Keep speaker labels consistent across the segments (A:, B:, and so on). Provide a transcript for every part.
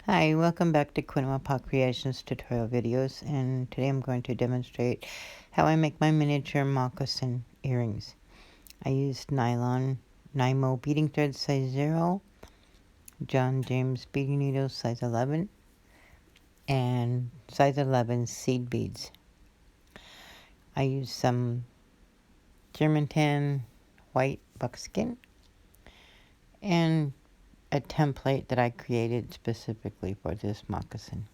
A: Hi, welcome back to Quinoa Creations tutorial videos, and today I'm going to demonstrate how I make my miniature moccasin earrings. I used nylon Nymo beading thread size 0, John James beading needles size 11, and size 11 seed beads. I used some German tan white buckskin and a template that I created specifically for this moccasin.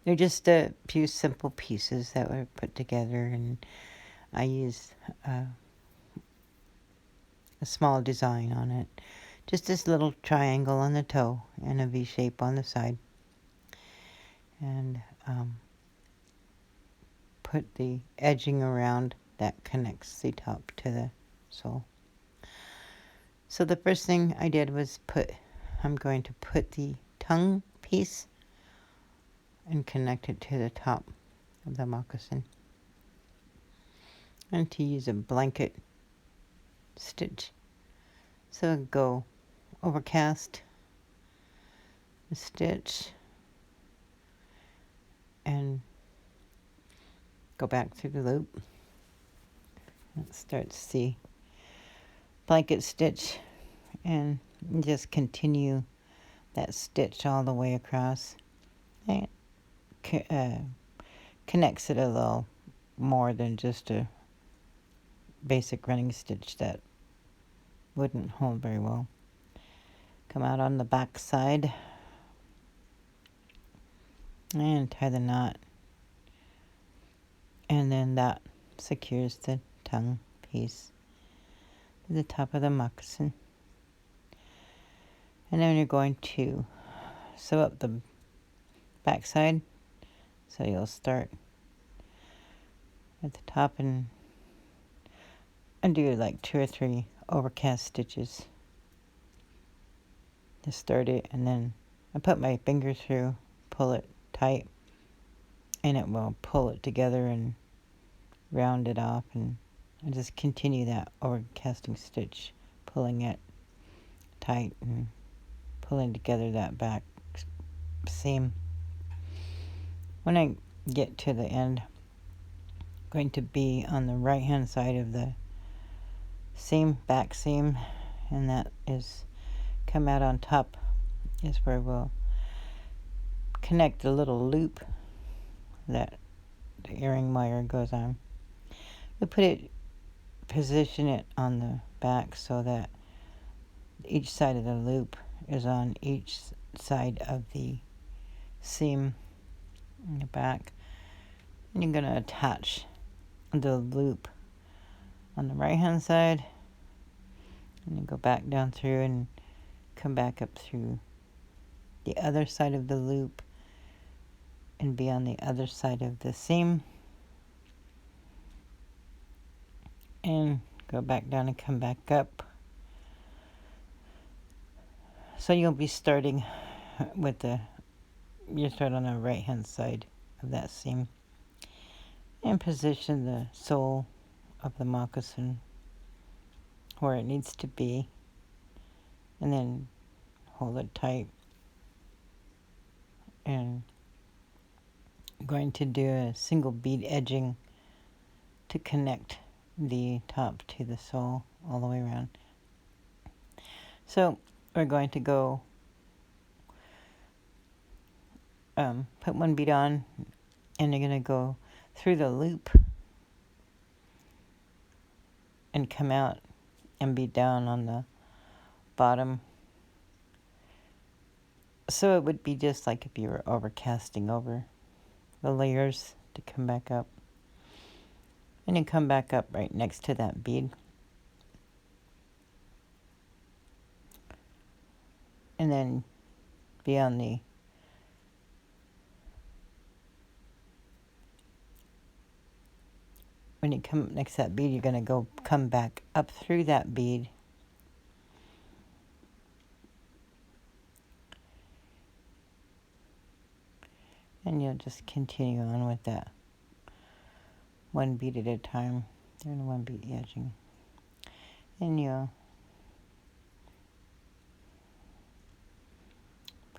A: They're just a few simple pieces that were put together, and I used a small design on it. Just this little triangle on the toe and a V shape on the side. And put the edging around that connects the top to the sole. So the first thing I did was I'm going to put the tongue piece and connect it to the top of the moccasin. And to use a blanket stitch. So go overcast the stitch and go back through the loop. It starts the blanket stitch and just continue that stitch all the way across. It connects it a little more than just a basic running stitch that wouldn't hold very well. Come out on the back side and tie the knot, and then that secures the tongue piece to the top of the moccasin. And then you're going to sew up the back side, so you'll start at the top and do like 2 or 3 overcast stitches to start it, and then I put my finger through, pull it tight, and it will pull it together and round it off, and I just continue that overcasting stitch, pulling it tight and pulling together that back seam. When I get to the end, I'm going to be on the right hand side of the seam, back seam, and that is come out on top is where we'll connect the little loop that the earring wire goes on. We position it on the back so that each side of the loop is on each side of the seam in the back. And you're going to attach the loop on the right hand side, and you go back down through and come back up through the other side of the loop and be on the other side of the seam, and go back down and come back up. So you'll be starting with you start on the right hand side of that seam and position the sole of the moccasin where it needs to be, and then hold it tight. And I'm going to do a single bead edging to connect the top to the sole all the way around. So we're going to go put one bead on, and you're going to go through the loop and come out and bead down on the bottom. So it would be just like if you were overcasting over the layers to come back up. And you come back up right next to that bead. And then be on the when you come next to that bead, you're going to come back up through that bead. And you'll just continue on with that one bead at a time, doing one bead edging. And you'll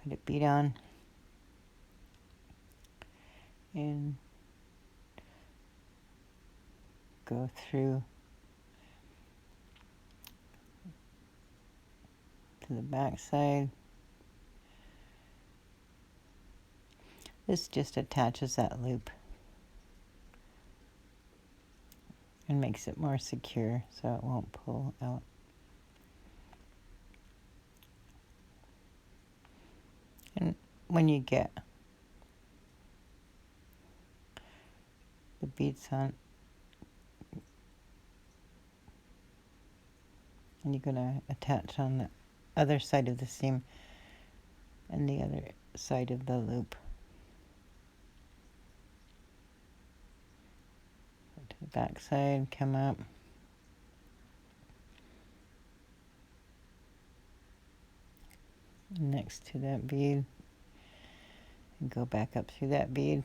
A: put a bead on and go through to the back side. This just attaches that loop and makes it more secure so it won't pull out. And when you get the beads on, and you're going to attach on the other side of the seam and the other side of the loop. Go to the back side, come up. Next to that bead and go back up through that bead.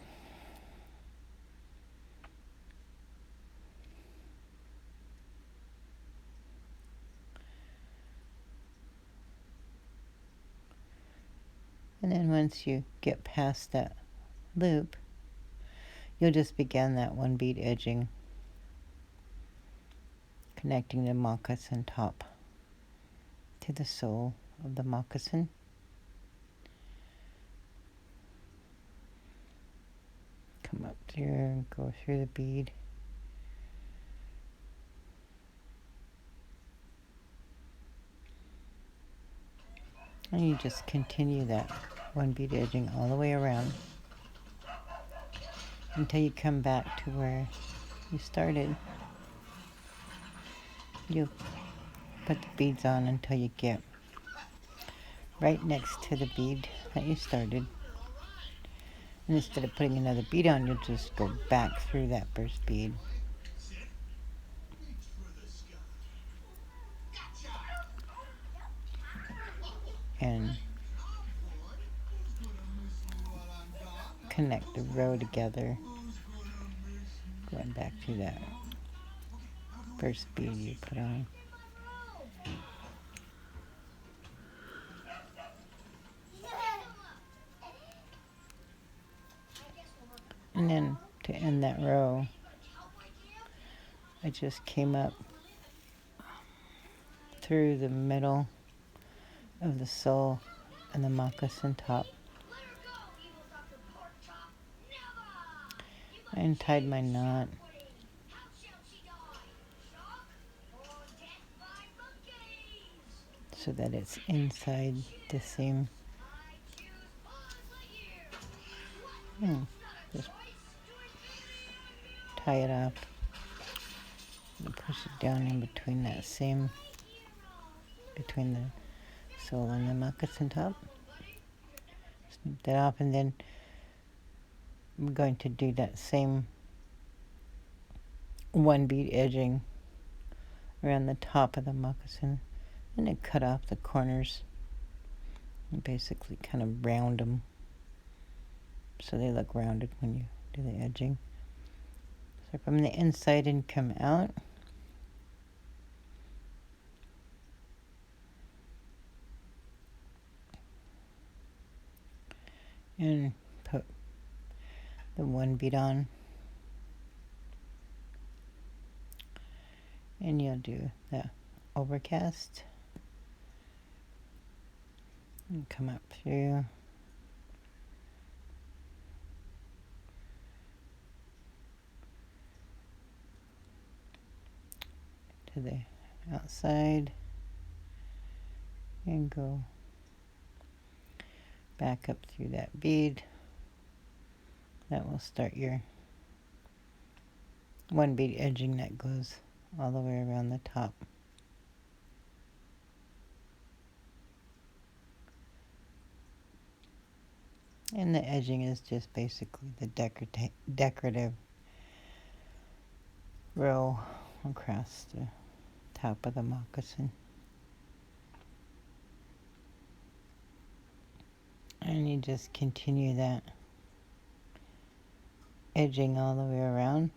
A: And then once you get past that loop, you'll just begin that one bead edging, connecting the moccasin top to the sole of the moccasin. Come up here and go through the bead. And you just continue that one bead edging all the way around until you come back to where you started. You put the beads on until you get right next to the bead that you started. And instead of putting another bead on, you'll just go back through that first bead. And connect the row together, going back to that first bead you put on. And then to end that row, I just came up through the middle of the sole and the moccasin top and tied my knot so that it's inside the seam. Just tie it up and push it down in between that seam, between the sole and the moccasin top. Snip that off, and then I'm going to do that same one bead edging around the top of the moccasin, and then cut off the corners and basically kind of round them so they look rounded when you do the edging. So from the inside and come out. And put the one bead on. And you'll do the overcast. And come up through. To the outside. And go back up through that bead. That will start your one bead edging that goes all the way around the top. And the edging is just basically the decorative row across the top of the moccasin. And you just continue that edging all the way around.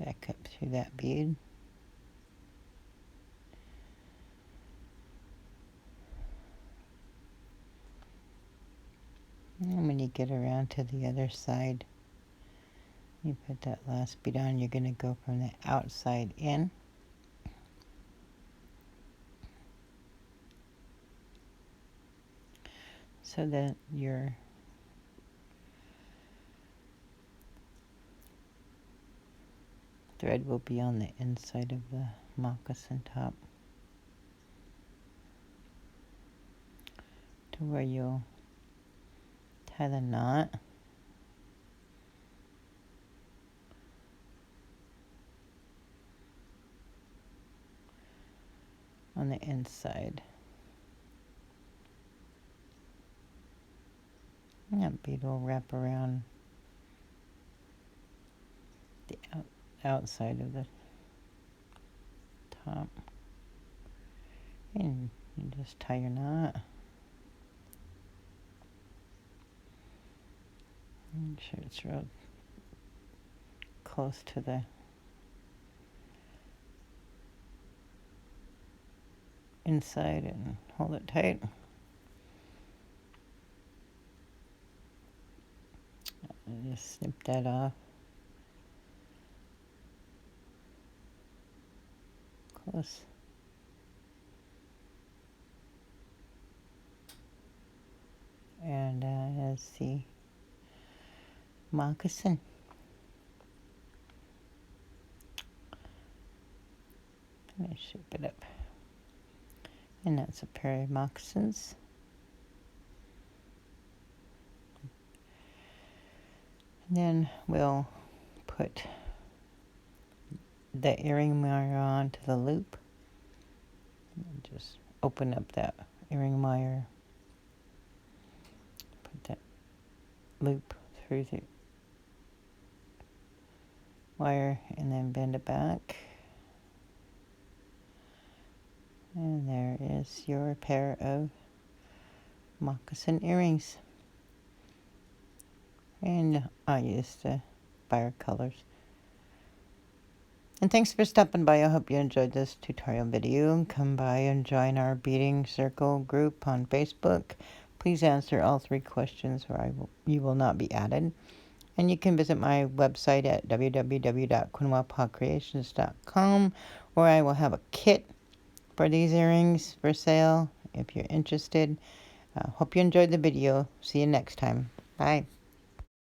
A: back up through that bead. And when you get around to the other side, you put that last bead on. You're going to go from the outside in. So that your thread will be on the inside of the moccasin top, to where you'll tie the knot. On the inside. And that bead will wrap around the outside of the top. And you just tie your knot. Make sure it's real close to the inside and hold it tight. And just snip that off. Close. And as the moccasin. Let me shape it up. And that's a pair of moccasins. And then we'll put the earring wire onto the loop. And just open up that earring wire. Put that loop through the wire and then bend it back. And there is your pair of moccasin earrings. And I used the fire colors. And thanks for stopping by. I hope you enjoyed this tutorial video. Come by and join our beading circle group on Facebook. Please answer all 3 questions or you will not be added. And you can visit my website at www.quinwapawcreations.com, where I will have a kit for these earrings for sale if you're interested. Hope you enjoyed the video. See you next time. Bye.